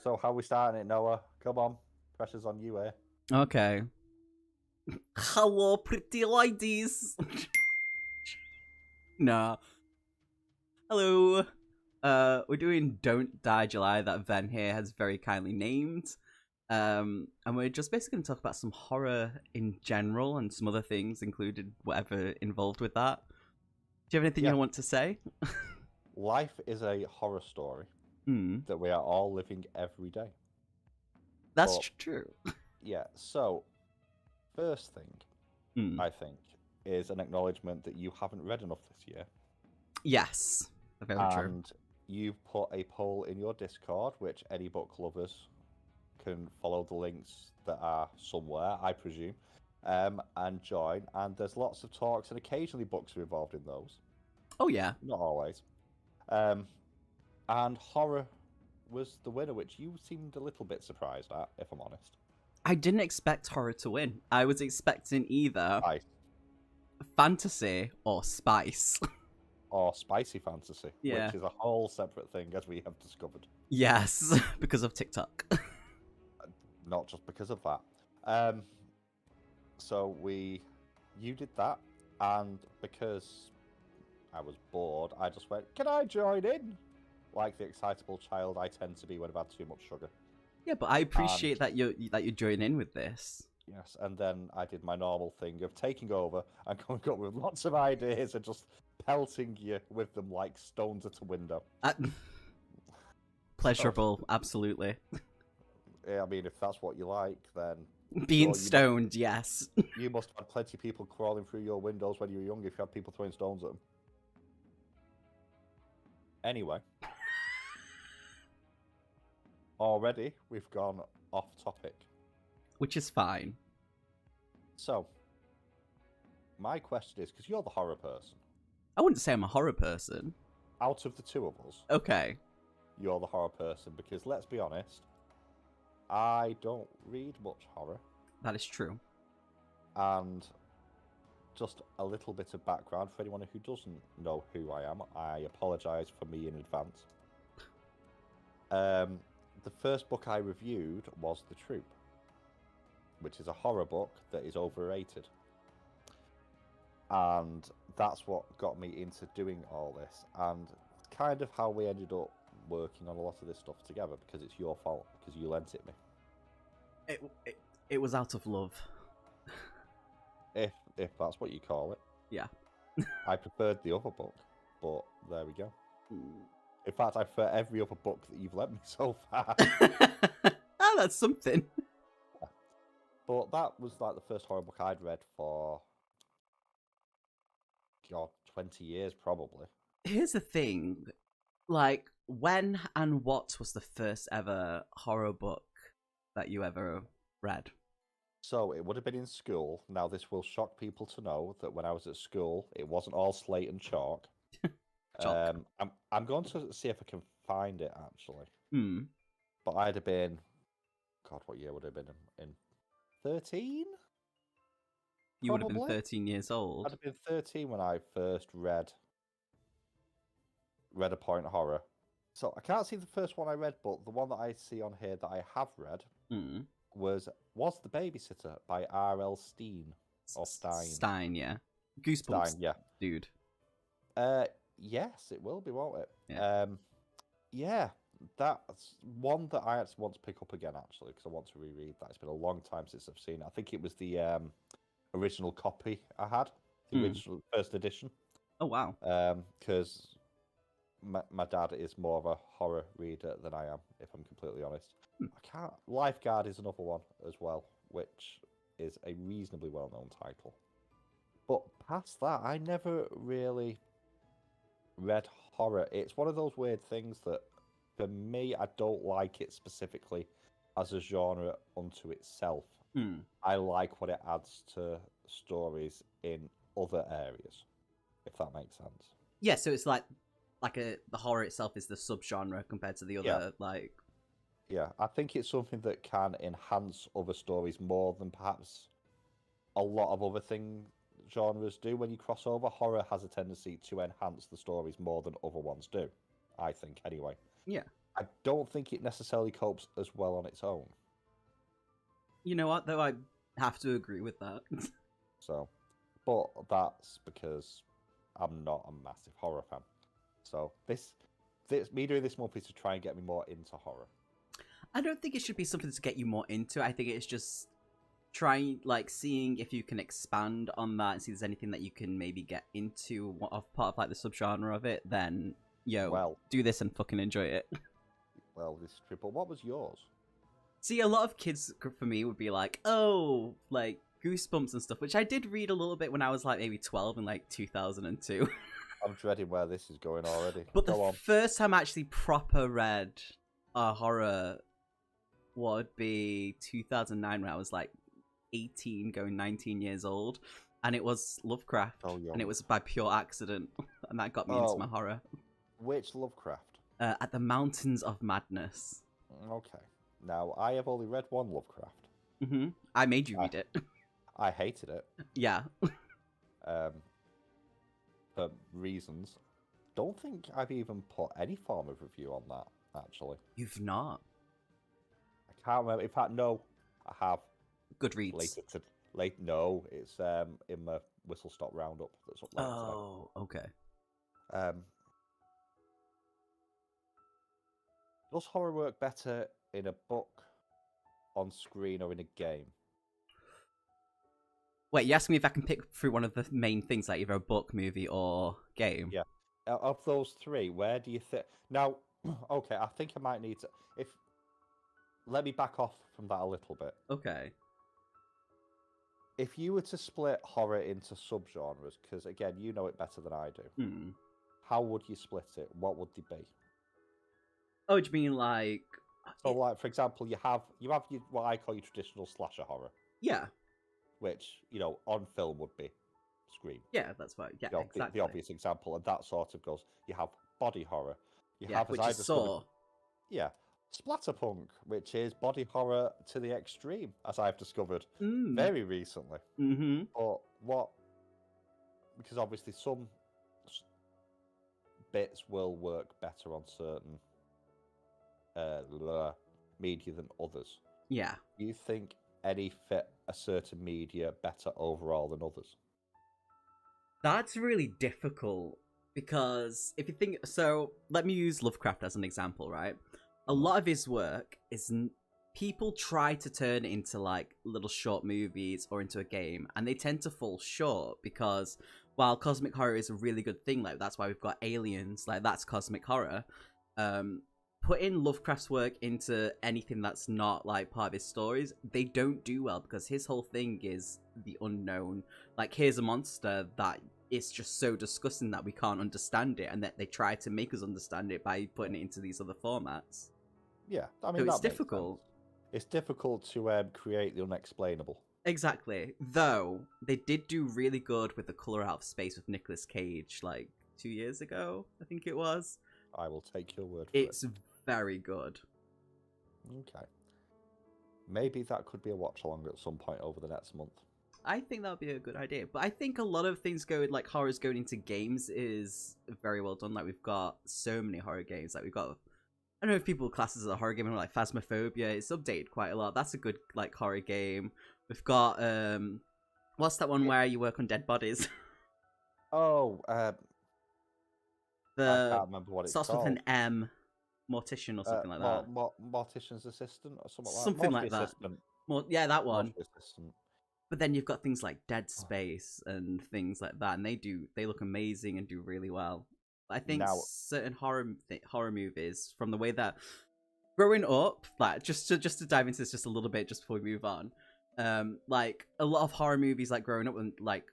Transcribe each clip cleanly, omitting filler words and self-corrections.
So how we starting it, Noah? Come on, pressure's on you here. Okay. Hello, pretty ladies. Nah. Hello. We're doing Don't Die July that Ven here has very kindly named. And we're just basically going to talk about some horror in general and some other things, included whatever involved with that. Do you have anything Yeah. you want to say? Life is a horror story Hmm. that we are all living every day. That's But- true. Yeah, so first thing, Hmm. I think, is an acknowledgement that you haven't read enough this year. Yes. Very true. And you've put a poll in your Discord, which any book lovers can follow the links that are somewhere, I presume, and join. And there's lots of talks, and occasionally books are involved in those. Oh, yeah. Not always. And horror was the winner, which you seemed a little bit surprised at, if I'm honest. I didn't expect horror to win. I was expecting either Spice fantasy or spice. or spicy fantasy, Yeah. which is a whole separate thing, as we have discovered. Yes, because of TikTok. Not just because of that. So you did that, and because I was bored, I just went, "Can I join in?" Like the excitable child I tend to be when I've had too much sugar. Yeah, but I appreciate that you're joining in with this. Yes, and then I did my normal thing of taking over and coming up with lots of ideas and just pelting you with them like stones at a window. Pleasurable, absolutely. Yeah, I mean, if that's what you like, then Being you stoned, yes. you must have had plenty of people crawling through your windows when you were young if you had people throwing stones at them. Anyway. Already, we've gone off topic. Which is fine. So, my question is, because you're the horror person, I wouldn't say I'm a horror person. out of the two of us, Okay. you're the horror person, because let's be honest, I don't read much horror, That is true. and just a little bit of background for anyone who doesn't know who I am, I apologise for me in advance. The first book I reviewed was The Troop, which is a horror book that is overrated. And that's what got me into doing all this, and kind of how we ended up working on a lot of this stuff together, because it's your fault, because you lent it me. It was out of love. If that's what you call it. Yeah. I preferred the other book, but there we go. Hmm. In fact, I prefer every other book that you've lent me so far. Oh, that's something. But that was like the first horror book I'd read for, God, 20 years probably. Here's the thing. Like, when and what was the first ever horror book that you ever read? So it would have been in school. Now, this will shock people to know that when I was at school, it wasn't all slate and chalk. Chalk. I'm going to see if I can find it actually. Hmm. But I'd have been, God, what year would I have been in? 13? You would have been Probably. 13 years old. I'd have been 13 when I first read a point horror. So I can't see the first one I read, but the one that I see on here that I have read Hmm. was The Babysitter by R.L. Stein. Or Stein. Stein, yeah. Goosebumps, Stein, yeah. dude. Yes, it will be, won't it? Yeah. Yeah, that's one that I actually want to pick up again, actually, because I want to reread that. It's been a long time since I've seen it. I think it was the original copy I had, the original first edition. Oh, wow. Because my dad is more of a horror reader than I am, if I'm completely honest. I can't. Lifeguard is another one as well, which is a reasonably well-known title. But past that, I never really read horror. It's one of those weird things that, for me, I don't like it specifically as a genre unto itself. Hmm. I like what it adds to stories in other areas, if that makes sense. Yeah, so it's like the horror itself is the subgenre compared to the other, Yeah, I think it's something that can enhance other stories more than perhaps a lot of other genres do. When you cross over, horror has a tendency to enhance the stories more than other ones do, I think, anyway. Yeah. I don't think it necessarily copes as well on its own. You know what, though? I have to agree with that. So, but that's because I'm not a massive horror fan. So this me doing this month is to try and get me more into horror. I don't think it should be something to get you more into. I think it's just trying, like, seeing if you can expand on that and see if there's anything that you can maybe get into of part of like the subgenre of it. Then, do this and fucking enjoy it. Well, this is true. But what was yours? See, a lot of kids for me would be like, oh, like Goosebumps and stuff, which I did read a little bit when I was like maybe 12 in like 2002. I'm dreading where this is going already. But the first time I actually proper read a horror would be 2009 when I was like 18 going 19 years old, and it was Lovecraft, and it was by pure accident, and that got me into my horror. Which Lovecraft? At the Mountains of Madness. Okay. Now, I have only read one Lovecraft. Mm-hmm. I made you read it. I hated it. Yeah. For reasons. Don't think I've even put any form of review on that, actually. You've not? I can't remember. In fact, no, I have. Goodreads. No, it's in my Whistle Stop Roundup that's up there. Oh, okay. Does horror work better in a book, on screen, or in a game? Wait, you asked me if I can pick through one of the main things, like either a book, movie, or game? Yeah. Of those three, where do you think... Now, okay, I think I might need to... Let me back off from that a little bit. Okay. If you were to split horror into subgenres, because again, you know it better than I do, how would you split it? What would they be? Oh, do you mean like... So, like, for example, you have what I call your traditional slasher horror. Yeah. Which, on film would be Scream. Yeah, that's right. Yeah, exactly. The obvious example, and that sort of goes. You have body horror. Which is Saw. Yeah, splatterpunk, which is body horror to the extreme, as I've discovered very recently. Mm-hmm. But because obviously some bits will work better on certain media than others. Yeah. Do you think any fit a certain media better overall than others? That's really difficult, because if you think... So, let me use Lovecraft as an example, right? A lot of his work is... People try to turn it into, like, little short movies or into a game, and they tend to fall short, because while cosmic horror is a really good thing, like, that's why we've got Aliens, like, that's cosmic horror, putting Lovecraft's work into anything that's not, like, part of his stories, they don't do well, because his whole thing is the unknown. Like, here's a monster that is just so disgusting that we can't understand it, and that they try to make us understand it by putting it into these other formats. Yeah, I mean, so it's difficult. It's difficult to create the unexplainable. Exactly. Though, they did do really good with The Colour Out of Space with Nicolas Cage, like, 2 years ago, I think it was. I will take your word for it. It's very good. Okay. Maybe that could be a watch-along at some point over the next month. I think that would be a good idea. But I think a lot of things like horrors going into games is very well done. Like, we've got so many horror games. Like, we've got... I don't know if people class as a horror game, like Phasmophobia. It's updated quite a lot. That's a good, like, horror game. We've got... What's that one where you work on dead bodies? I can't remember what it's called. Starts with an M. Mortician or something like that. Mortician's Assistant or something like that. Something like that. Yeah, that one. Assistant. But then you've got things like Dead Space and things like that, and they look amazing and do really well. I think certain horror movies, from the way that growing up, like just to dive into this just a little bit, just before we move on, like a lot of horror movies, like growing up and like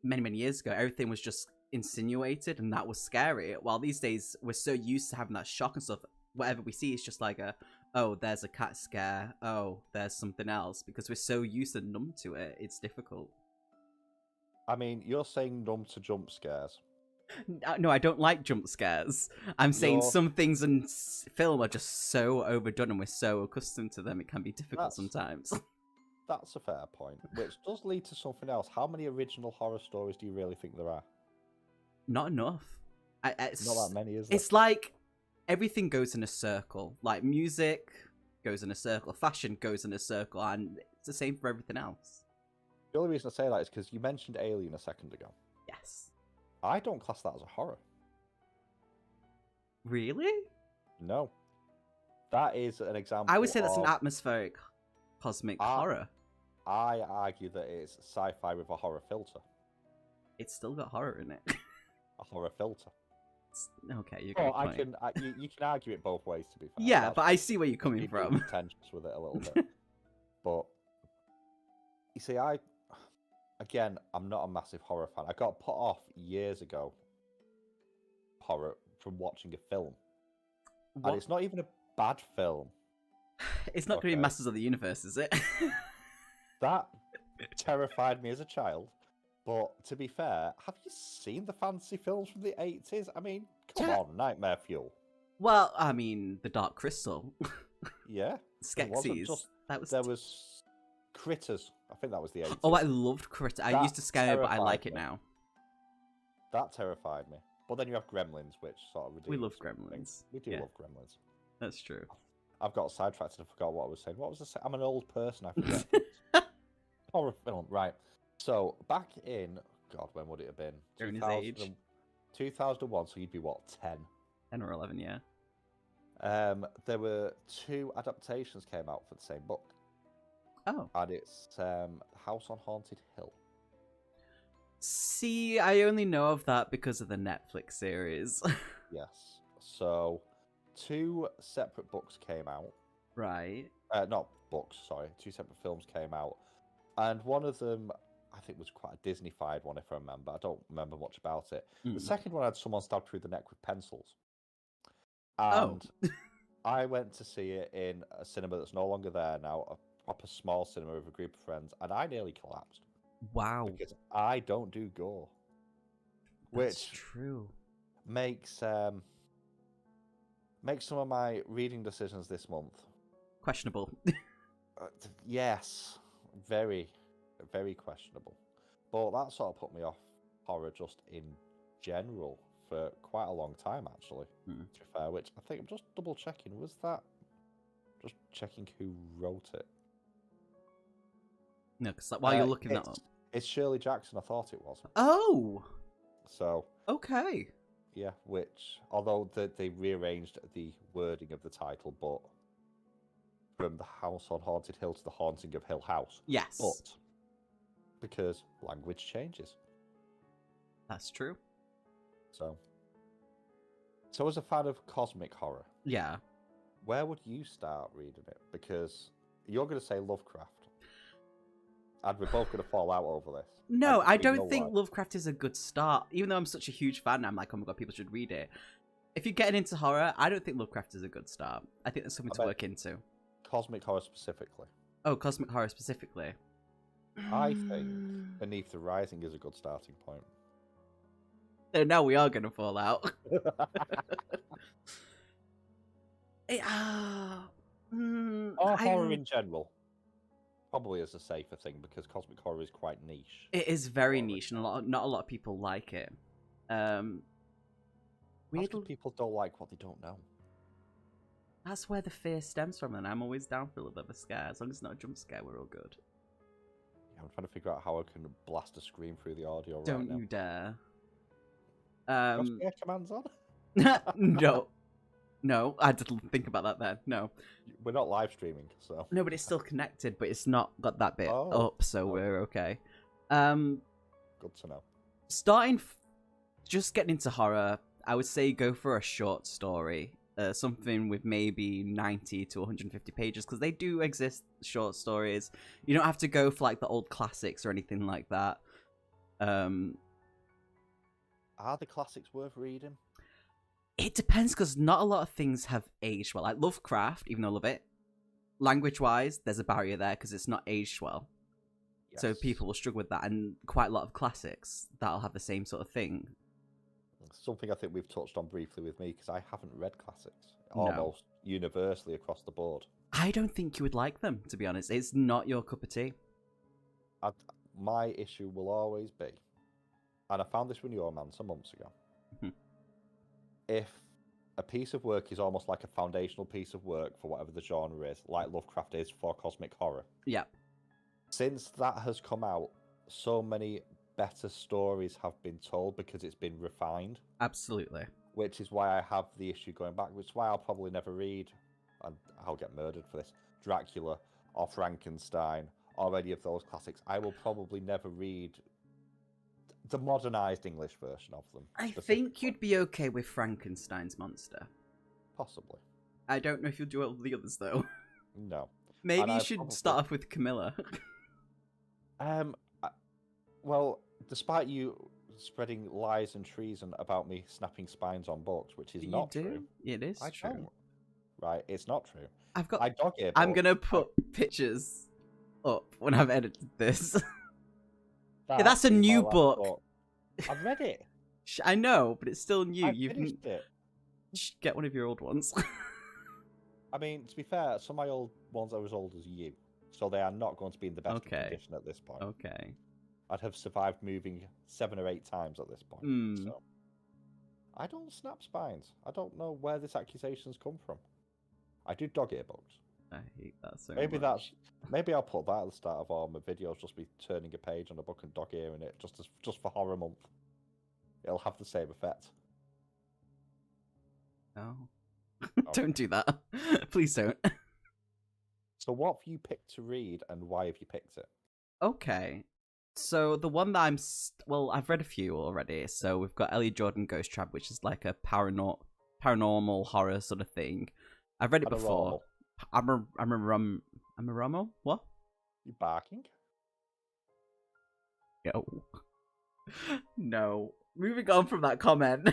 many years ago, everything was just insinuated and that was scary. While these days we're so used to having that shock and stuff, whatever we see is just like oh, there's a cat scare, oh, there's something else, because we're so used and numb to it. It's difficult. I mean, you're saying numb to jump scares. No, I don't like jump scares. I'm saying some things in film are just so overdone and we're so accustomed to them, it can be difficult sometimes. That's a fair point, which does lead to something else. How many original horror stories do you really think there are? Not enough. Not that many, is it? It's like everything goes in a circle. Like music goes in a circle, fashion goes in a circle, and it's the same for everything else. The only reason I say that is because you mentioned Alien a second ago. Yes. I don't class that as a horror. Really? No. That is an example. I would say that's an atmospheric cosmic horror. I argue that it's sci-fi with a horror filter. It's still got horror in it. A horror filter. Okay, you got you can argue it both ways, to be fair. Yeah, but I see where you're coming from. Contentious with it a little bit. But you see, I'm not a massive horror fan. I got put off years ago horror from watching a film. What? And it's not even a bad film. It's not going to be Masters of the Universe, is it? That terrified me as a child. But to be fair, have you seen the fantasy films from the 80s? I mean, come on, Nightmare Fuel. Well, I mean, The Dark Crystal. Yeah. Skeksis. There was Critters. I think that was the 80s. Oh, I loved Critters. I used to scare it, but I like it now. That terrified me. But then you have Gremlins, which sort of redeems. We love Gremlins. We do love Gremlins. That's true. I've got sidetracked and I forgot what I was saying. What was I? I'm an old person. I forget. Horror film, right? So back in God, when would it have been? During his age. 2001. So you'd be what, 10? 10 or 11, yeah. There were 2 adaptations came out for the same book. Oh. And it's House on Haunted Hill. See, I only know of that because of the Netflix series. Yes. So 2 separate books came out. Right. Not books, sorry. 2 separate films came out. And one of them, I think, was quite a Disney-fied one, if I remember. I don't remember much about it. The second one had someone stabbed through the neck with pencils. And I went to see it in a cinema that's no longer there now, a proper small cinema with a group of friends, and I nearly collapsed. Wow. Because I don't do gore. That's which true. Makes some of my reading decisions this month questionable. Yes, very, very questionable. But that sort of put me off horror just in general for quite a long time, actually. To be fair, which I think I'm just double checking. Was that just checking who wrote it? No, because while you're looking that up, it's Shirley Jackson. I thought it was. Oh. So. Okay. Yeah, which although they rearranged the wording of the title, but from the House on Haunted Hill to the Haunting of Hill House. Yes. But because language changes. That's true. So as a fan of cosmic horror, yeah, where would you start reading it? Because you're going to say Lovecraft, and we're both going to fall out over this. No, I don't think Lovecraft is a good start. Even though I'm such a huge fan, I'm like, oh my god, people should read it. If you're getting into horror, I don't think Lovecraft is a good start. I think there's something to work into. Cosmic horror specifically. Oh, cosmic horror specifically. I think Beneath the Rising is a good starting point. So now we are going to fall out. Horror in general probably is a safer thing because cosmic horror is quite niche. It is very niche, and not a lot of people like it. People don't like what they don't know. That's where the fear stems from, and I'm always down for a little bit of a scare. As long as it's not a jump scare, we're all good. Yeah, I'm trying to figure out how I can blast a scream through the audio. Don't right now. you dare. Got commands on? No, I didn't think about that then. No. We're not live streaming, so. No, but it's still connected, but it's not got that bit up, so we're okay. Good to know. Just getting into horror, I would say go for a short story. Something with maybe 90 to 150 pages, because they do exist, short stories. You don't have to go for like the old classics or anything like that. Are the classics worth reading? It depends, because not a lot of things have aged well. Like Lovecraft, even though I love it, language-wise, there's a barrier there because it's not aged well. Yes. So people will struggle with that, and quite a lot of classics that'll have the same sort of thing. Something I think we've touched on briefly with me, because I haven't read classics almost universally across the board. I don't think you would like them, to be honest. It's not your cup of tea. My issue will always be, and I found this with Your Man some months ago, if a piece of work is almost like a foundational piece of work for whatever the genre is, like Lovecraft is for cosmic horror. Yeah. Since that has come out, so many better stories have been told because it's been refined. Absolutely. Which is why I have the issue going back, which is why I'll probably never read, and I'll get murdered for this, Dracula or Frankenstein or any of those classics. I will probably never read the modernized English version of them. I think you'd be okay with Frankenstein's monster. Possibly. I don't know if you'll do all the others, though. No. Maybe you should start off with Camilla. Well, despite you spreading lies and treason about me snapping spines on books, which is not true. It is true. Don't. Right, it's not true. I'm gonna put pictures up when I've edited this. That's a new book. I've read it. I know, but it's still new. You've finished it. Get one of your old ones. I mean, to be fair, some of my old ones are as old as you, so they are not going to be in the best condition at this point. Okay. I'd have survived moving 7 or 8 times at this point. So I don't snap spines. I don't know where this accusation's come from. I do dog-ear books. I hate that so much. Maybe I'll put that at the start of all my videos, just be turning a page on a book and dog-earing it, just for Horror Month. It'll have the same effect. Oh. Don't do that. Please don't. So what have you picked to read, and why have you picked it? Okay. So the one that I've read a few already. So we've got Ellie Jordan Ghost Trap, which is like a paranormal horror sort of thing. I've read it before. I'm a Romo? What? You barking? Yo. No. Moving on from that comment.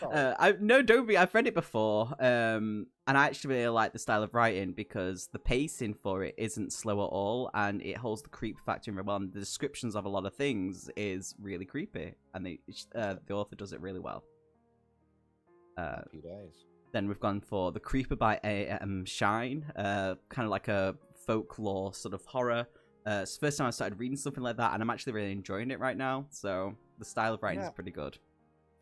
Don't be. I've read it before, and I actually really like the style of writing because the pacing for it isn't slow at all, and it holds the creep factor in very well. And the descriptions of a lot of things is really creepy, and the author does it really well. Happy days. Then we've gone for The Creeper by A.M. Shine, kind of like a folklore sort of horror. It's the first time I started reading something like that, and I'm actually really enjoying it right now. So the style of writing is pretty good.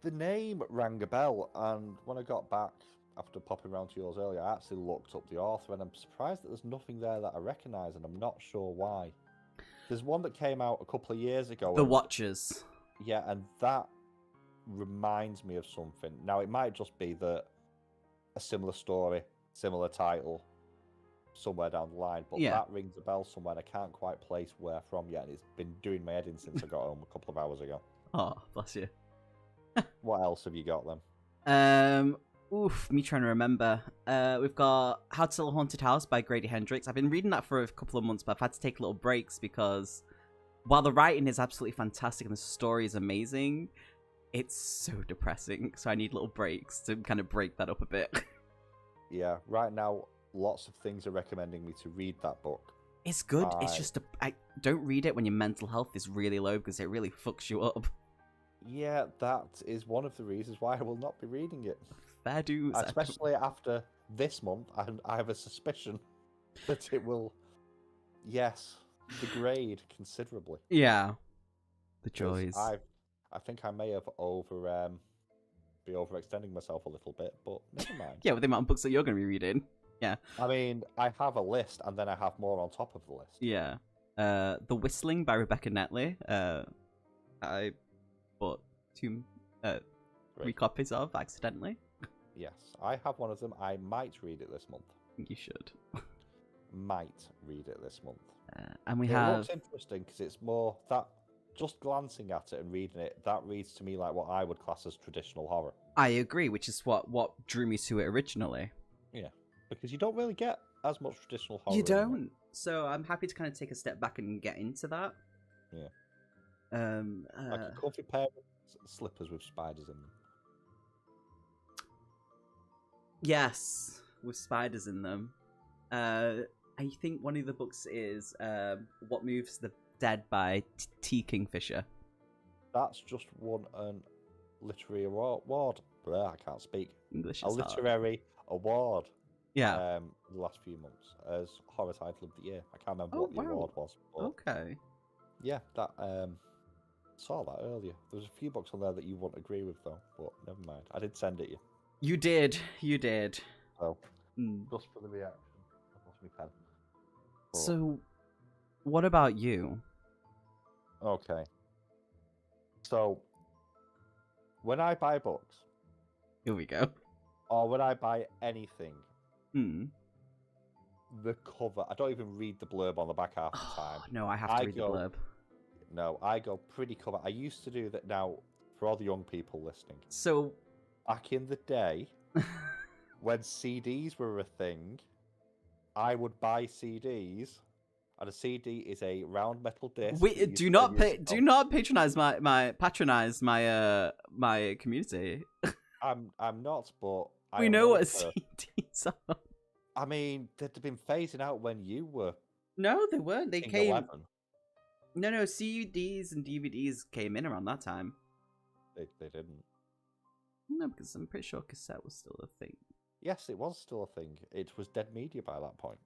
The name rang a bell, and when I got back after popping around to yours earlier, I actually looked up the author, and I'm surprised that there's nothing there that I recognise, and I'm not sure why. There's one that came out a couple of years ago. The Watchers. Yeah, and that reminds me of something. Now, it might just be that a similar story, similar title, somewhere down the line, but that rings a bell somewhere, and I can't quite place where from yet, and it's been doing my head in since I got home a couple of hours ago. Oh, bless you. What else have you got then? Me trying to remember. We've got How to Sell a Haunted House by Grady Hendrix. I've been reading that for a couple of months, but I've had to take little breaks because while the writing is absolutely fantastic and the story is amazing, it's so depressing. So I need little breaks to kind of break that up a bit. Yeah, right now, lots of things are recommending me to read that book. It's good. It's just I don't read it when your mental health is really low because it really fucks you up. Yeah, that is one of the reasons why I will not be reading it. Fair dues. Especially after this month, I have a suspicion that it will, degrade considerably. Yeah. The joys. I think I may have be overextending myself a little bit, but never mind. Yeah, with the amount of books that you're going to be reading. Yeah. I mean, I have a list, and then I have more on top of the list. Yeah. The Whistling by Rebecca Netley. I bought 3 copies of accidentally. Yes, I have one of them. I might read it this month. You should. Might read it this month. And it looks interesting because it's more that just glancing at it and reading it, that reads to me like what I would class as traditional horror. I agree, which is what drew me to it originally. Yeah, because you don't really get as much traditional horror. You don't. Anymore. So I'm happy to kind of take a step back and get into that. Yeah. Like a comfy pair of slippers with spiders in them. Yes, with spiders in them. I think one of the books is What Moves the Dead by T. Kingfisher. That's just won an literary award. I can't speak. English is a literary award. Yeah. The last few months as horror title of the year. I can't remember what the award was. But okay. Yeah, that saw that earlier. There was a few books on there that you wouldn't agree with, though. But never mind. I did send it you. You did. You did. So, Mm. just for the reaction. I lost my pen. But, So, what about you? okay. So, when I buy books, Here we go. or when I buy anything, Hmm. the cover, I don't even read the blurb on the back half the time. No, I have to read the blurb. No, I go pretty cover. I used to do that. Now, for all the young people listening, So, back in the day, when CDs were a thing, I would buy CDs, and a CD is a round metal disc. wait, do not patronize my my community. I'm not, but We know what CDs are. I mean, they'd been phasing out when you were. No, they weren't. They came. 11. No, CDs and DVDs came in around that time. They didn't. No, because I'm pretty sure cassette was still a thing. Yes, it was still a thing. It was dead media by that point.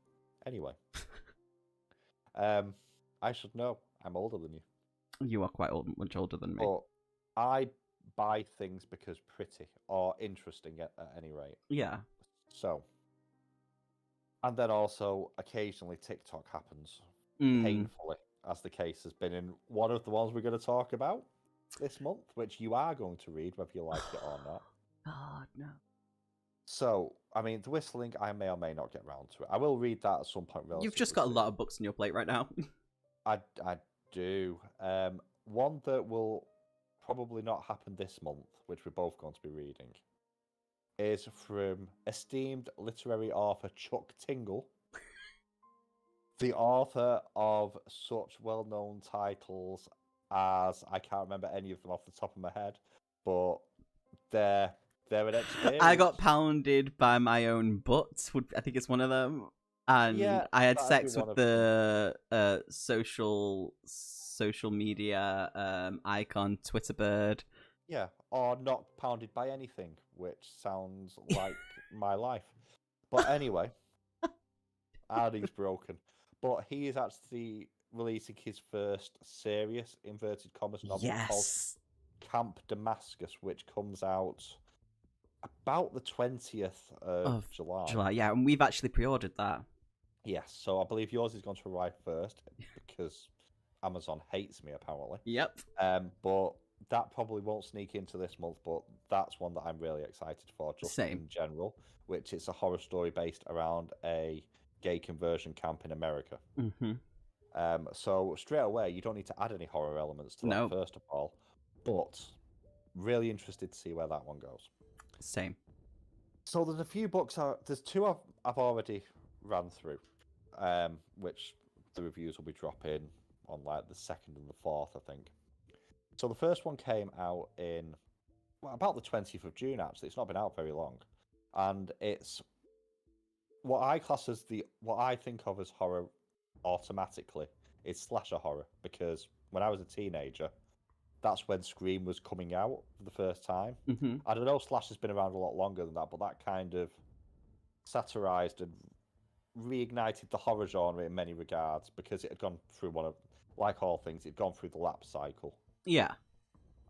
Anyway. I should know. I'm older than you. You are quite old, much older than me. But I buy things because pretty or interesting at any rate. Yeah. So. And then also, occasionally TikTok happens. Painfully, as the case has been in one of the ones we're going to talk about this month, which you are going to read, whether you like it or not. God, no. So, I mean, the Whistling, I may or may not get round to it. I will read that at some point. You've just got a lot of books on your plate right now. I do. One that will probably not happen this month, which we're both going to be reading, is from esteemed literary author Chuck Tingle, the author of such well-known titles as, I can't remember any of them off the top of my head, but they're an experience. I got pounded by my own butt. I think it's one of them. And yeah, I had sex with the social media icon Twitter bird. Yeah, or not pounded by anything, which sounds like my life. But anyway, Arnie's broken. But he is actually releasing his first serious, inverted commas, novel called Camp Damascus, which comes out about the 20th of July. Yeah, and we've actually pre-ordered that. Yes, so I believe yours is going to arrive first, because Amazon hates me, apparently. Yep. But that probably won't sneak into this month, but that's one that I'm really excited for, just in general, which is a horror story based around a gay conversion camp in America. Mm-hmm. So straight away, you don't need to add any horror elements to that, first of all, but really interested to see where that one goes. Same. So there's a few books, there's two I've already ran through, which the reviews will be dropping on like the 2nd and the 4th, I think. So the first one came out in about the 20th of June, actually. It's not been out very long. And it's what I class as what I think of as horror automatically is slasher horror, because when I was a teenager, that's when Scream was coming out for the first time. Mm-hmm. I don't know, slasher's been around a lot longer than that, but that kind of satirized and reignited the horror genre in many regards, because it had gone through like all things, it'd gone through the lapse cycle. Yeah.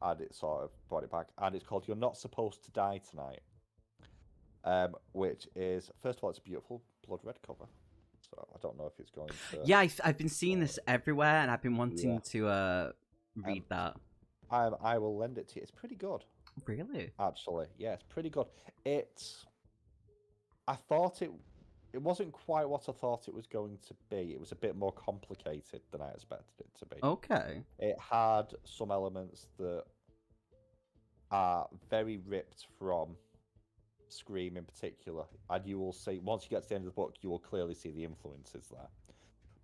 And it sort of brought it back. And it's called You're Not Supposed to Die Tonight. Which is, first of all, it's a beautiful blood red cover. So I don't know if it's going to... Yeah, I've been seeing this everywhere, and I've been wanting to read that. I will lend it to you. It's pretty good. Really? Actually, yeah, it's pretty good. I thought it wasn't quite what I thought it was going to be. It was a bit more complicated than I expected it to be. Okay. It had some elements that are very ripped from Scream in particular, and you will see, once you get to the end of the book, you will clearly see the influences there.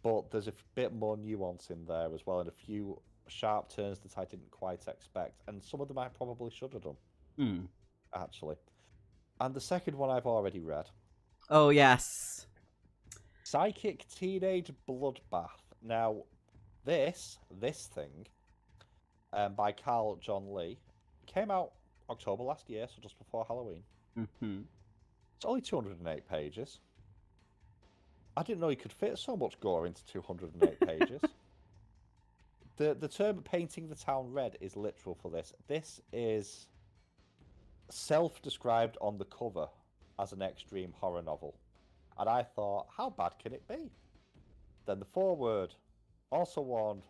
But there's a bit more nuance in there as well, and a few sharp turns that I didn't quite expect, and some of them I probably should have done, actually. And the second one I've already read. Oh, yes. Psychic Teenage Bloodbath. Now, this thing, by Carl John Lee, came out October last year, so just before Halloween. Mm-hmm. It's only 208 pages. I didn't know you could fit so much gore into 208 pages. The term painting the town red is literal for this. This is self-described on the cover as an extreme horror novel. And I thought, how bad can it be? Then the foreword also warned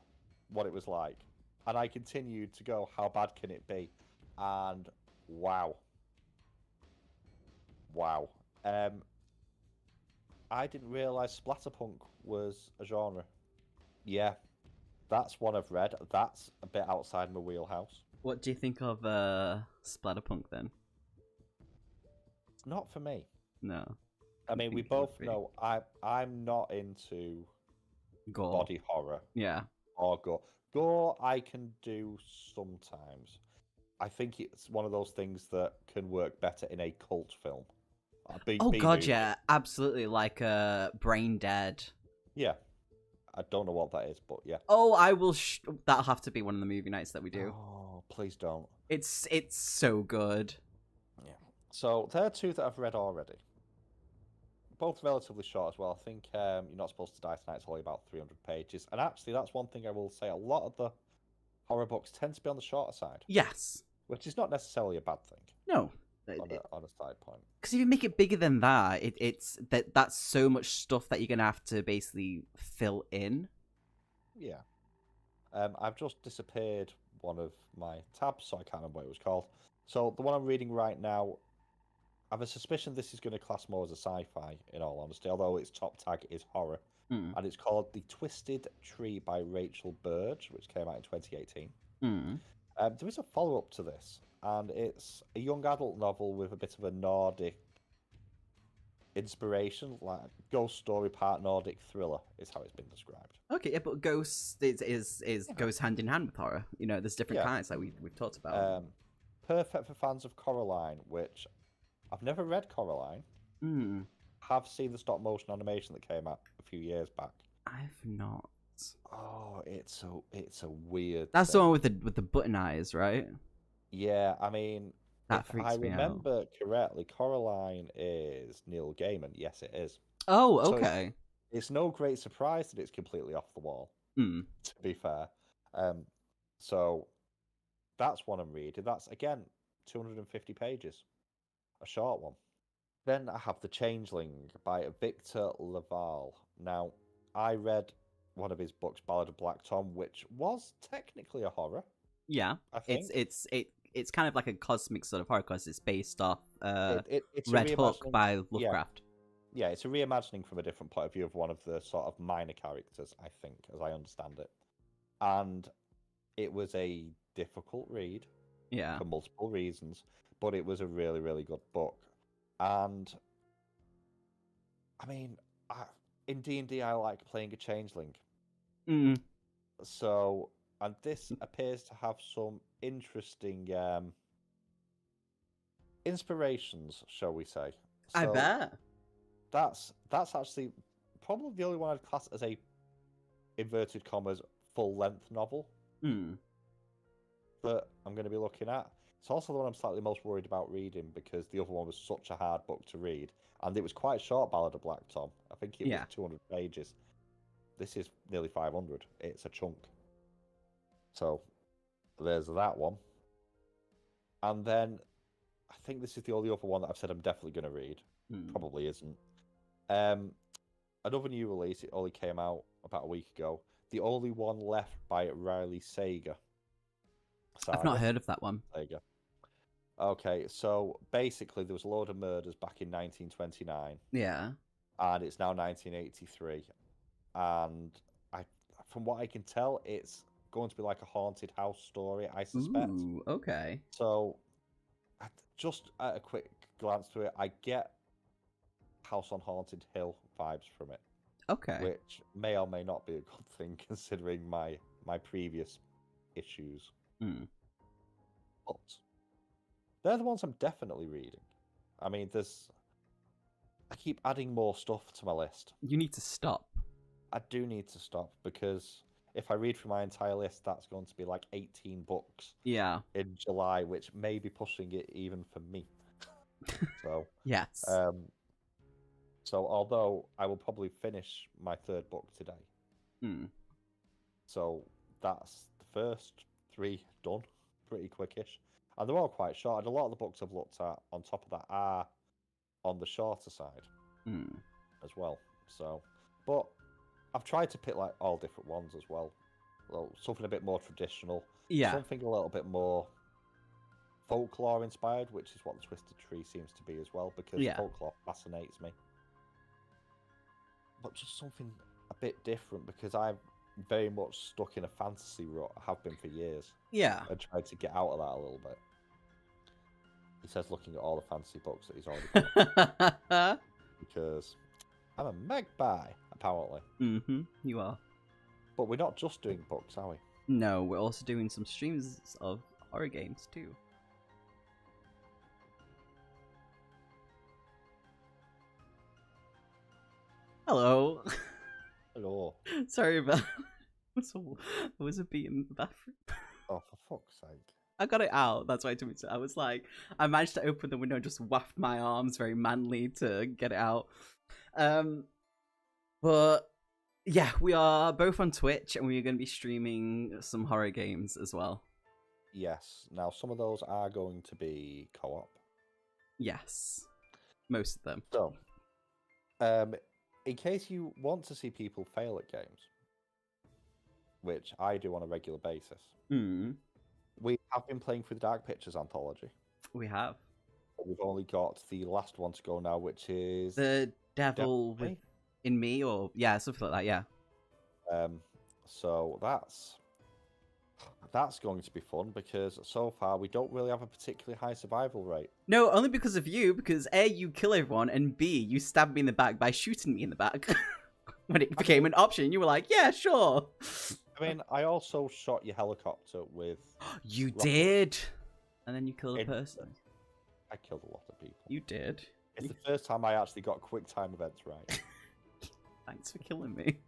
what it was like. And I continued to go, how bad can it be? And wow. Wow. I didn't realise splatterpunk was a genre. Yeah, that's one I've read. That's a bit outside my wheelhouse. What do you think of splatterpunk then? Not for me. No. I mean, we both know I'm not into gore, body horror. Yeah. Or gore. Gore I can do sometimes. I think it's one of those things that can work better in a cult film. Oh god, yeah, absolutely, like Brain Dead. Yeah, I don't know what that is, but yeah. Oh, I will. That'll have to be one of the movie nights that we do. Oh, please don't. It's so good. Yeah. So there are two that I've read already. Both relatively short as well. I think You're Not Supposed to Die Tonight is only about 300 pages, and actually, that's one thing I will say. A lot of the horror books tend to be on the shorter side. Yes. Which is not necessarily a bad thing. No. On a side point, because if you make it bigger than that, that's so much stuff that you're gonna have to basically fill in. Yeah, I've just disappeared one of my tabs, so I can't remember what it was called. So the one I'm reading right now, I have a suspicion this is going to class more as a sci-fi. In all honesty, although its top tag is horror, and it's called The Twisted Tree by Rachel Burge, which came out in 2018. There is a follow-up to this. And it's a young adult novel with a bit of a Nordic inspiration, like ghost story part Nordic thriller is how it's been described. Okay, yeah, but ghosts goes hand in hand with horror. You know, there's different kinds like we've talked about. Perfect for fans of Coraline, which I've never read Coraline. Have seen the stop motion animation that came out a few years back. I've not. Oh, it's a weird. That's the one with the button eyes, right? Yeah, I mean, that if I remember correctly, Coraline is Neil Gaiman. Yes, it is. Oh, okay. So it's no great surprise that it's completely off the wall, to be fair. So that's one I'm reading. That's, again, 250 pages. A short one. Then I have The Changeling by Victor Laval. Now, I read one of his books, Ballad of Black Tom, which was technically a horror. Yeah, I think. It's kind of like a cosmic sort of horror because it's based off it's Red Hook by Lovecraft. Yeah, it's a reimagining from a different point of view of one of the sort of minor characters, I think, as I understand it. And it was a difficult read, for multiple reasons, but it was a really, really good book. And I mean, in D&D, I like playing a changeling. So, and this appears to have some interesting inspirations, shall we say? So I bet. That's actually probably the only one I'd class as a inverted commas full-length novel that I'm going to be looking at. It's also the one I'm slightly most worried about reading because the other one was such a hard book to read, and it was quite short. Ballad of Black Tom. I think it was 200 pages. This is nearly 500. It's a chunk. So there's that one. And then I think this is the only other one that I've said I'm definitely going to read. Probably isn't. Another new release, it only came out about a week ago. The Only One Left by Riley Sager. I've not heard of that one. Sager. Okay, so basically there was a load of murders back in 1929. Yeah. And it's now 1983. And from what I can tell, it's going to be like a haunted house story, I suspect. Ooh, okay. So, just at a quick glance through it, I get House on Haunted Hill vibes from it. Okay. Which may or may not be a good thing, considering my previous issues. But they're the ones I'm definitely reading. I mean, I keep adding more stuff to my list. You need to stop. I do need to stop, because if I read through my entire list, that's going to be like 18 books. Yeah. In July, which may be pushing it even for me. So yes. So although I will probably finish my third book today. So that's the first 3 done pretty quickish. And they're all quite short. And a lot of the books I've looked at on top of that are on the shorter side as well. So, but I've tried to pick like all different ones as well. Something a bit more traditional. Yeah. Something a little bit more folklore inspired, which is what the Twisted Tree seems to be as well, because folklore fascinates me. But just something a bit different, because I'm very much stuck in a fantasy rut. I have been for years. Yeah. I tried to get out of that a little bit. He says, looking at all the fantasy books that he's already got. Because I'm a magpie, apparently. You are. But we're not just doing books, are we? No, we're also doing some streams of horror games too. Hello. Hello. Sorry about. I was a bee in the bathroom. Oh, for fuck's sake! I got it out. That's why I took me to. I was like, I managed to open the window and just waft my arms very manly to get it out. But yeah, we are both on Twitch and we're going to be streaming some horror games as well. Yes. Now, some of those are going to be co-op. Yes. Most of them. So, in case you want to see people fail at games, which I do on a regular basis, we have been playing through the Dark Pictures anthology. We have. We've only got the last one to go now, which is The Devil in Me, or something like that. Yeah. So that's going to be fun, because so far we don't really have a particularly high survival rate. No, only because of you, because A, you kill everyone, and B, you stabbed me in the back by shooting me in the back. When it became an option, you were like, yeah, sure. I mean, I also shot your helicopter with... You did! And then you killed a person. I killed a lot of people. You did. It's the first time I actually got quick time events right. Thanks for killing me.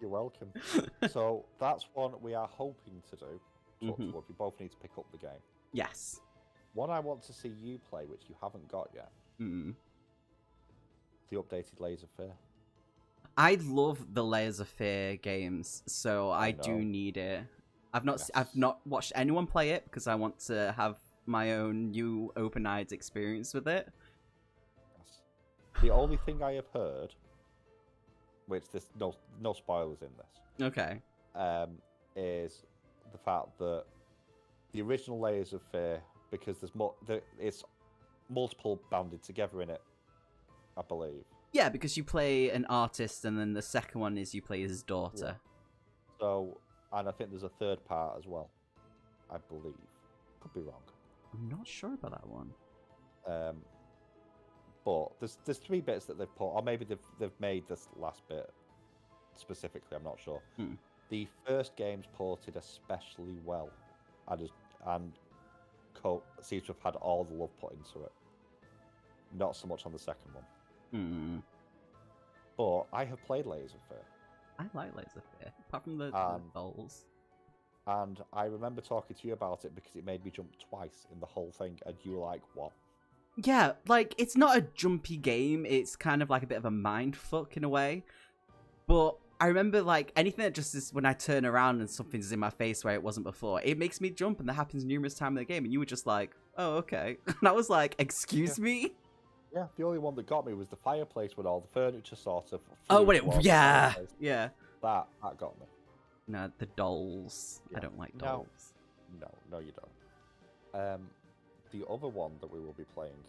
You're welcome. So that's one we are hoping to do. We both need to pick up the game. Yes. One I want to see you play, which you haven't got yet. The updated Layers of Fear. I love the Layers of Fear games, so I do need it. I've not watched anyone play it because I want to have my own new open-eyed experience with it. Yes. The only thing I have heard, which there's no spoilers in this. Okay. Is the fact that the original Layers of Fear, because it's multiple bounded together in it, I believe. Yeah, because you play an artist, and then the second one is you play his daughter. Yeah. So, and I think there's a third part as well, I believe. Could be wrong. I'm not sure about that one. But there's 3 bits that they've put, or maybe they've made this last bit specifically. I'm not sure. The first game's ported especially well, and seems to have had all the love put into it. Not so much on the second one. But I have played Layers of Fear. I like Layers of Fear, apart from the dolls. And I remember talking to you about it because it made me jump twice in the whole thing, and you were like, what? Yeah, like, it's not a jumpy game, it's kind of like a bit of a mind fuck in a way. But I remember, like, anything that just is when I turn around and something's in my face where it wasn't before, it makes me jump, and that happens numerous times in the game, and you were just like, oh, okay. And I was like, excuse me? Yeah, the only one that got me was the fireplace with all the furniture sort of... Yeah. That got me. No, the dolls. Yeah. I don't like dolls. No, you don't. The other one that we will be playing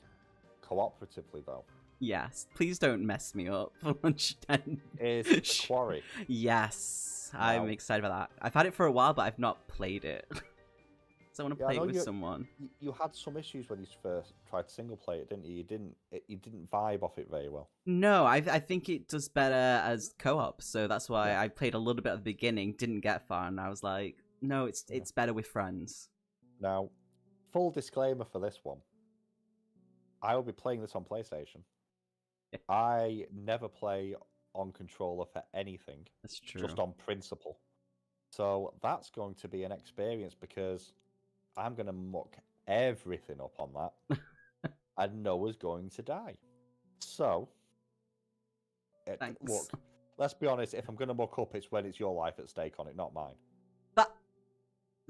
cooperatively, though. Yes, please don't mess me up for lunchtime. Is The Quarry. Yes, I'm excited about that. I've had it for a while, but I've not played it. So I want to play it with someone. You had some issues when you first tried to single play it, didn't you? You didn't vibe off it very well. No, I think it does better as co-op, so that's why I played a little bit at the beginning, didn't get far, and I was like, no, it's better with friends. Now, full disclaimer for this one. I will be playing this on PlayStation. Yeah. I never play on controller for anything. That's true. Just on principle. So that's going to be an experience, because I'm going to muck everything up on that. And Noah's going to die. So, look, let's be honest, if I'm going to muck up, it's when it's your life at stake on it, not mine.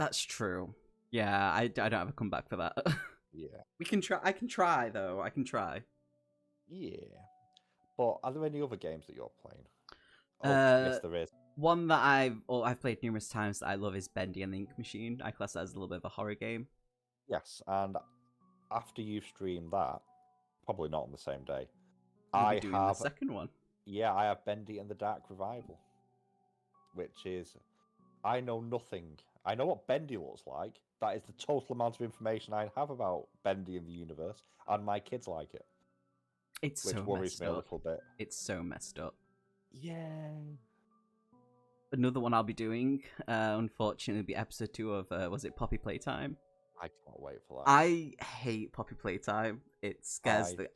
That's true. Yeah, I don't have a comeback for that. Yeah. We can try. I can try though. I can try. Yeah. But are there any other games that you're playing? Oh, Uh, yes, there is. One that I've played numerous times that I love is Bendy and the Ink Machine. I class that as a little bit of a horror game. Yes, and after you've streamed that, probably not on the same day, You'll be I doing have, the second one. yeah, I have Bendy and the Dark Revival, which is, I know nothing. I know what Bendy looks like. That is the total amount of information I have about Bendy in the universe, and my kids like it, It's which so worries messed me a up. little bit. It's so messed up. Yeah. Another one I'll be doing, unfortunately, will be episode 2 of was it Poppy Playtime? I can't wait for that. I hate Poppy Playtime. It scares the.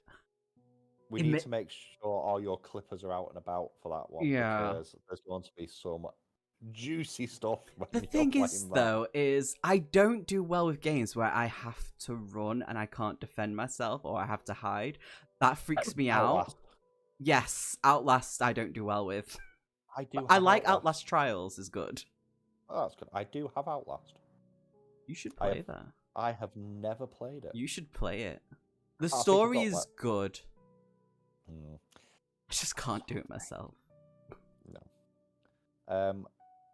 We need to make sure all your clippers are out and about for that one. Yeah. Because there's going to be so much juicy stuff. When The you're thing is, playing that. though, is I don't do well with games where I have to run and I can't defend myself or I have to hide. That freaks me out. Outlast. Yes, Outlast I don't do well with. I do. I like Outlast Trials is good. Oh, that's good. I do have Outlast. You should play that. I have never played it. You should play it. The I story think I've got is good. Hmm. I just can't do it myself. No.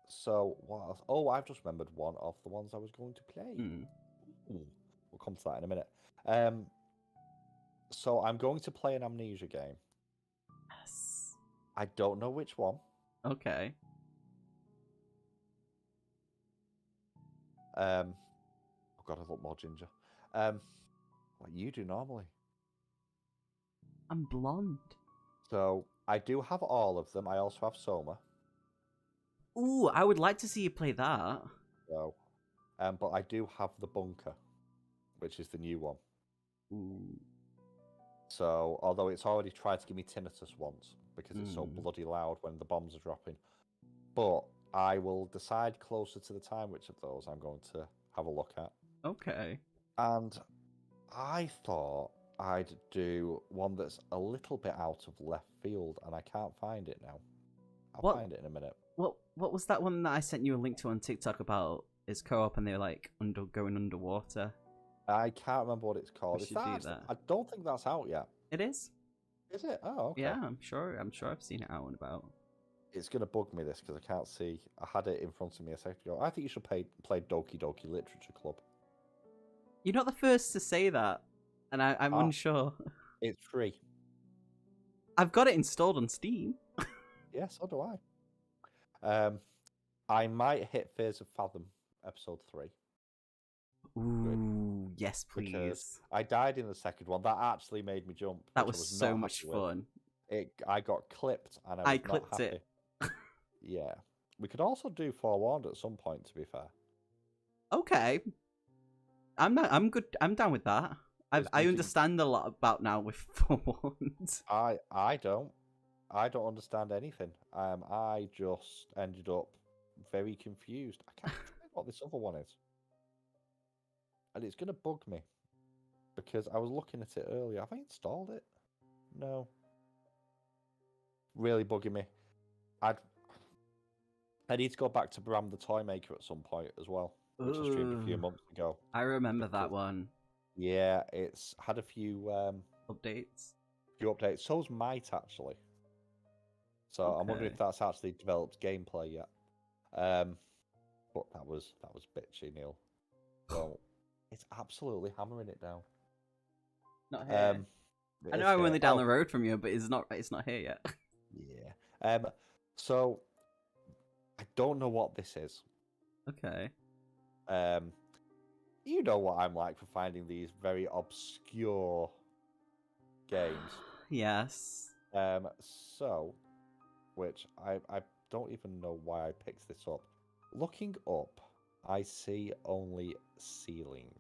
So what else? Oh, I've just remembered one of the ones I was going to play. Mm. Ooh, we'll come to that in a minute. So I'm going to play an Amnesia game. Yes. I don't know which one. Okay. Oh God, I look more ginger. What you do normally. I'm blonde. So I do have all of them. I also have Soma. Ooh, I would like to see you play that. So, but I do have the Bunker, which is the new one. Ooh. So, although it's already tried to give me tinnitus once because it's so bloody loud when the bombs are dropping, but I will decide closer to the time which of those I'm going to have a look at. Okay. And I thought I'd do one that's a little bit out of left field, and I can't find it now. I'll find it in a minute. What was that one that I sent you a link to on TikTok about? Is co-op and they're like going underwater. I can't remember what it's called. We should do that. I don't think that's out yet. It is. Is it? Oh, okay. Yeah, I'm sure I've seen it out and about. It's gonna bug me this because I can't see. I had it in front of me a second ago. I think you should play Doki Doki Literature Club. You're not the first to say that, and I'm unsure. It's free. I've got it installed on Steam. Yeah, so do I. I might hit Fears of Fathom episode 3. Ooh, yes, please. Because I died in the second one. That actually made me jump. That was so much fun. I got clipped and I was clipped not happy. it. Yeah. We could also do Forewarned at some point, to be fair. Okay. I'm good. I'm down with that. I understand a lot about now with Forewarned. I don't understand anything. I just ended up very confused. I can't remember what this other one is. And it's gonna bug me. Because I was looking at it earlier. Have I installed it? No. Really bugging me. I need to go back to Bram the Toy Maker at some point as well. Which I streamed a few months ago. I remember that one. Yeah, it's had a few updates. So's Might actually. So I'm wondering if that's actually developed gameplay yet. But that was bitchy, Neil. So it's absolutely hammering it down. Not here. I know I'm only down the road from you, but it's not here yet. Yeah. So I don't know what this is. Okay. You know what I'm like for finding these very obscure games. Yes. So, which I don't even know why I picked this up. Looking up, I see only Ceiling.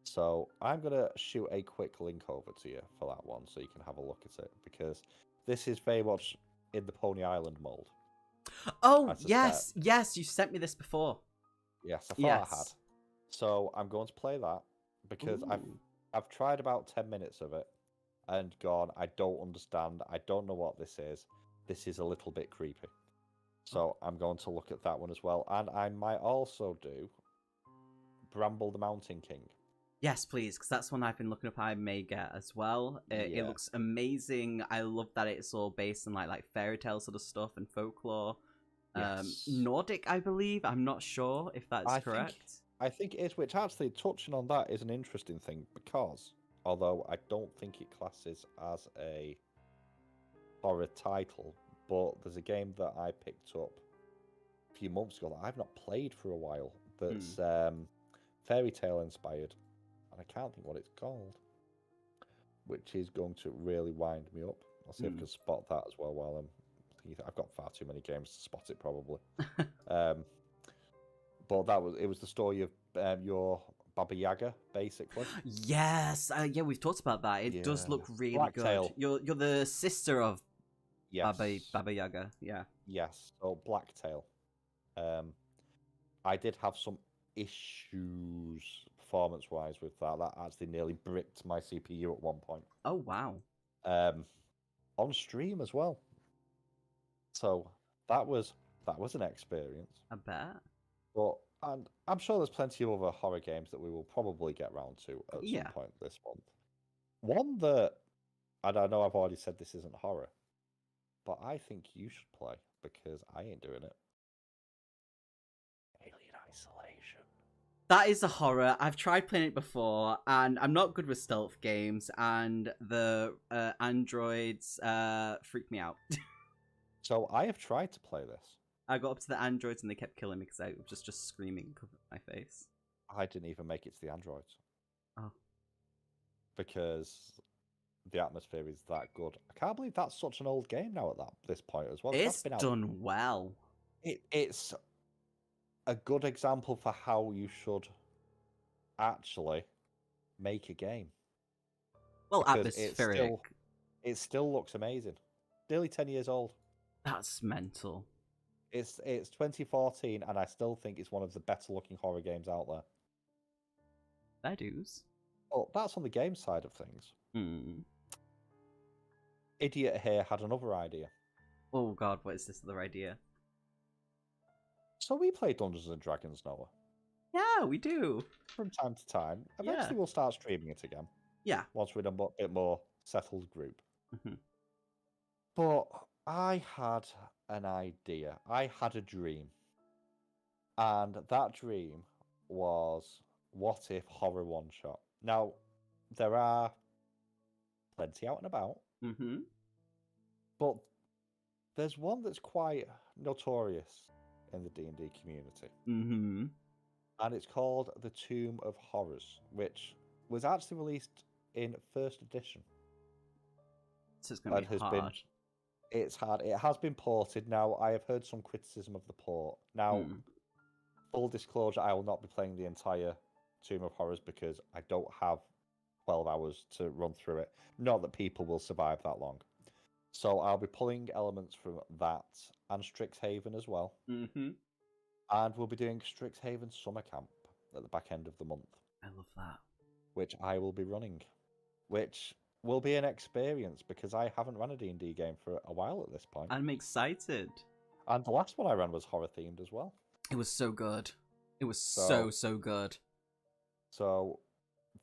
So I'm going to shoot a quick link over to you for that one so you can have a look at it, because this is very much in the Pony Island mold. Oh, yes, you sent me this before. Yes, I thought I had. So I'm going to play that because I've tried about 10 minutes of it and gone, I don't understand. I don't know what this is. This is a little bit creepy. So I'm going to look at that one as well. And I might also do Bramble the Mountain King. Yes, please, because that's one I've been looking up. I may get as well. It Yeah. looks amazing. I love that it's all based on like fairy tale sort of stuff and folklore. Yes. Nordic, I believe. I'm not sure if that's correct. I think it is, which actually touching on that is an interesting thing because although I don't think it classes as a horror title, but there's a game that I picked up a few months ago that I've not played for a while that's fairy tale inspired, and I can't think what it's called, which is going to really wind me up. I'll see if I can spot that as well while I'm thinking. I've got far too many games to spot it probably. But it was the story of your Baba Yaga, basically. Yes, yeah, we've talked about that. It does look really Blacktail. good. You're the sister of Yes. Baba Yaga. Yeah. Yes. So Blacktail. I did have some issues performance-wise with that. That actually nearly bricked my CPU at one point. Oh wow. On stream as well. So that was an experience. I bet. But and I'm sure there's plenty of other horror games that we will probably get round to at some point this month. One that, and I know I've already said this isn't horror, but I think you should play because I ain't doing it. Alien Isolation. That is a horror. I've tried playing it before, and I'm not good with stealth games, and the androids freak me out. So I have tried to play this. I got up to the androids, and they kept killing me because I was just screaming and covering my face. I didn't even make it to the androids. Oh. Because the atmosphere is that good. I can't believe that's such an old game now at this point as well. It's done well. It's a good example for how you should actually make a game. Well, atmospheric. It still looks amazing. Nearly 10 years old. That's mental. It's 2014, and I still think it's one of the better looking horror games out there. Fair dues. Well, that's on the game side of things. Idiot here had another idea. Oh god, what is this other idea? So we play Dungeons and Dragons, Noah. Yeah, we do. From time to time. Eventually we'll start streaming it again. Yeah. Once we're in a bit more settled group. But I had an idea. I had a dream. And that dream was, what if horror one-shot? Now, there are plenty out and about. But there's one that's quite notorious in the D&D community. And it's called The Tomb of Horrors, which was actually released in 1st edition. So it's going to be hard. It's hard. It has been ported. Now, I have heard some criticism of the port. Now, full disclosure, I will not be playing the entire Tomb of Horrors because I don't have 12 hours to run through it. Not that people will survive that long. So I'll be pulling elements from that and Strixhaven as well. And we'll be doing Strixhaven Summer Camp at the back end of the month. I love that. Which I will be running. Which will be an experience because I haven't run a D&D game for a while at this point. I'm excited. And the last one I ran was horror themed as well. It was so good. It was so good. So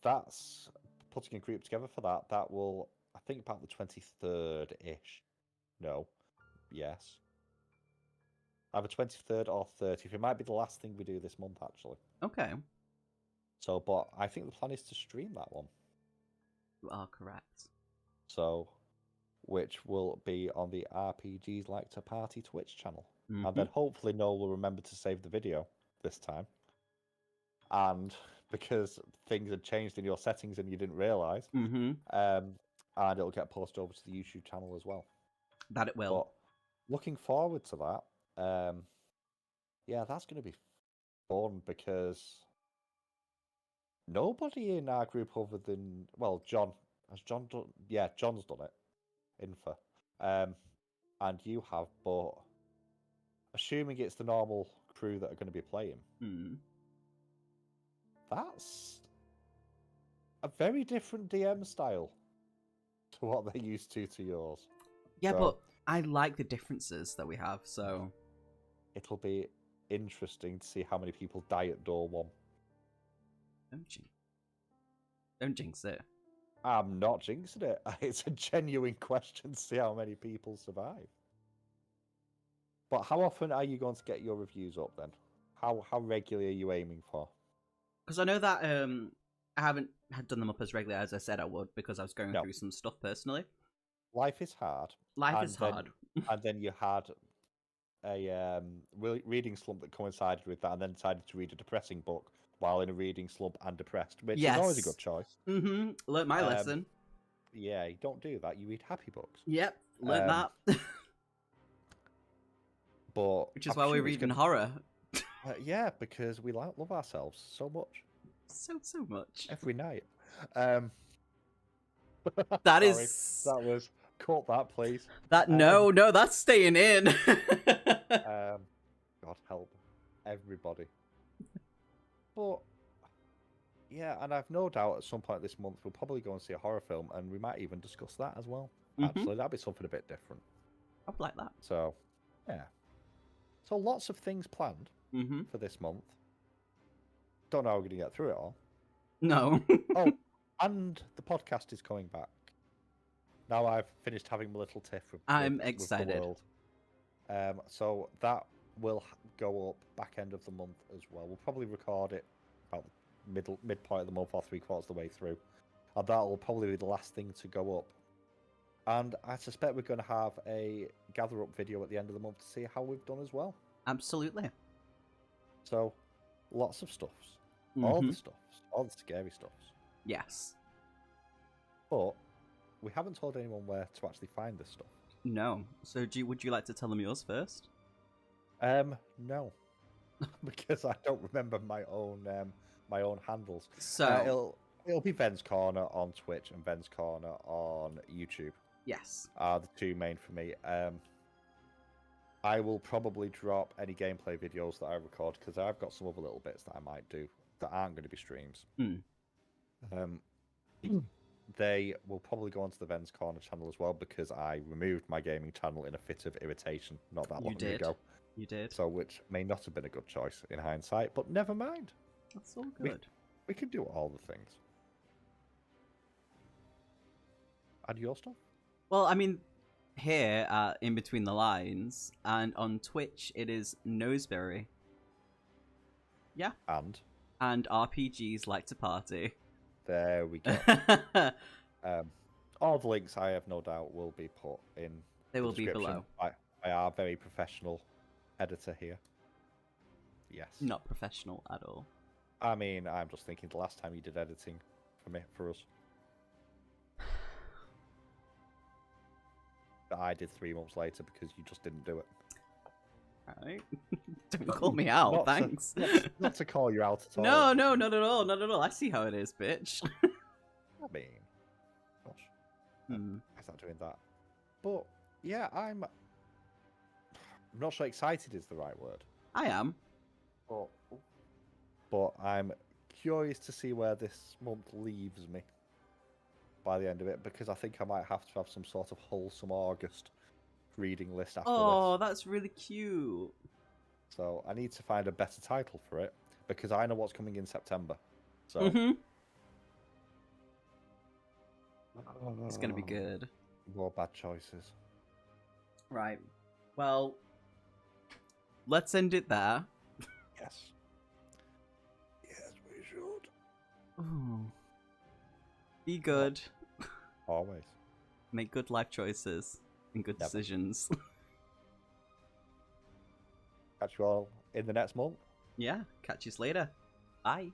that's putting a group together for that. That will, I think, about the 23rd-ish. No. Yes. Either 23rd or 30th. It might be the last thing we do this month, actually. Okay. So, but I think the plan is to stream that one. You are correct. So, which will be on the RPGs Like to Party Twitch channel. And then hopefully Noel will remember to save the video this time. And because things had changed in your settings and you didn't realise, and it'll get posted over to the YouTube channel as well. That it will. But looking forward to that. Yeah, that's going to be fun because nobody in our group other than, well, John. Has John done? Yeah, John's done it. Infa. And you have, but assuming it's the normal crew that are going to be playing, that's a very different DM style to what they're used to yours. Yeah, but I like the differences that we have, so... it'll be interesting to see how many people die at door one. Don't jinx it. I'm not jinxing it. It's a genuine question to see how many people survive. But how often are you going to get your reviews up then? How regularly are you aiming for? Because I know that I haven't done them up as regularly as I said I would because I was going through some stuff personally. Life is hard. Life is hard. And then you had a reading slump that coincided with that, and then decided to read a depressing book while in a reading slump and depressed, which is always a good choice. Mm-hmm. Learned my lesson. Yeah, you don't do that. You read happy books. Yep, learned that. But which is why we're reading horror. Yeah, because we love ourselves so much. So much. Every night. That sorry, is... That was... Cut that, please. No, that's staying in. God help everybody. But, yeah, and I've no doubt at some point this month we'll probably go and see a horror film, and we might even discuss that as well. Actually, that'd be something a bit different. I would like that. So, yeah. So lots of things planned for this month. Don't know how we're going to get through it all. No. Oh, and the podcast is coming back. Now I've finished having my little tiff with excited. the world. So that will go up back end of the month as well. We'll probably record it about midpoint of the month or 3/4 of the way through. And that'll probably be the last thing to go up. And I suspect we're going to have a gather up video at the end of the month to see how we've done as well. Absolutely. So, lots of stuffs. All the stuffs. All the scary stuffs. Yes. But we haven't told anyone where to actually find this stuff. No. So would you like to tell them yours first? No. Because I don't remember my own handles. So it'll be Ven's Corner on Twitch and Ven's Corner on YouTube. Yes. Are the two main for me. I will probably drop any gameplay videos that I record because I've got some other little bits that I might do that aren't going to be streams. They will probably go onto the Ven's Corner channel as well because I removed my gaming channel in a fit of irritation not that long ago. You did. So, which may not have been a good choice in hindsight, but never mind. That's all good. We can do all the things. And your stuff? Well, I mean, here In Between the Lines, and on Twitch it is Noseberry. Yeah. And RPGs Like to Party. There we go. All the links, I have no doubt, will be put in. They will be below. I are very professional editor here. Yes. Not professional at all. I mean, I'm just thinking the last time you did editing for us. That I did 3 months later because you just didn't do it. Alright. Don't call me out, thanks. Not to call you out at all. No, not at all, not at all. I see how it is, bitch. I mean, gosh. I'm not doing that. But, yeah, I'm not sure excited is the right word. I am. But I'm curious to see where this month leaves me by the end of it, because I think I might have to have some sort of wholesome August reading list after this. Oh, that's really cute. So I need to find a better title for it, because I know what's coming in September. So it's going to be good. More bad choices. Right. Well, let's end it there. Yes. Yes, we should. Ooh. Be good. Always. Make good life choices and good decisions. Catch you all in the next month. Yeah, catch you later. Bye.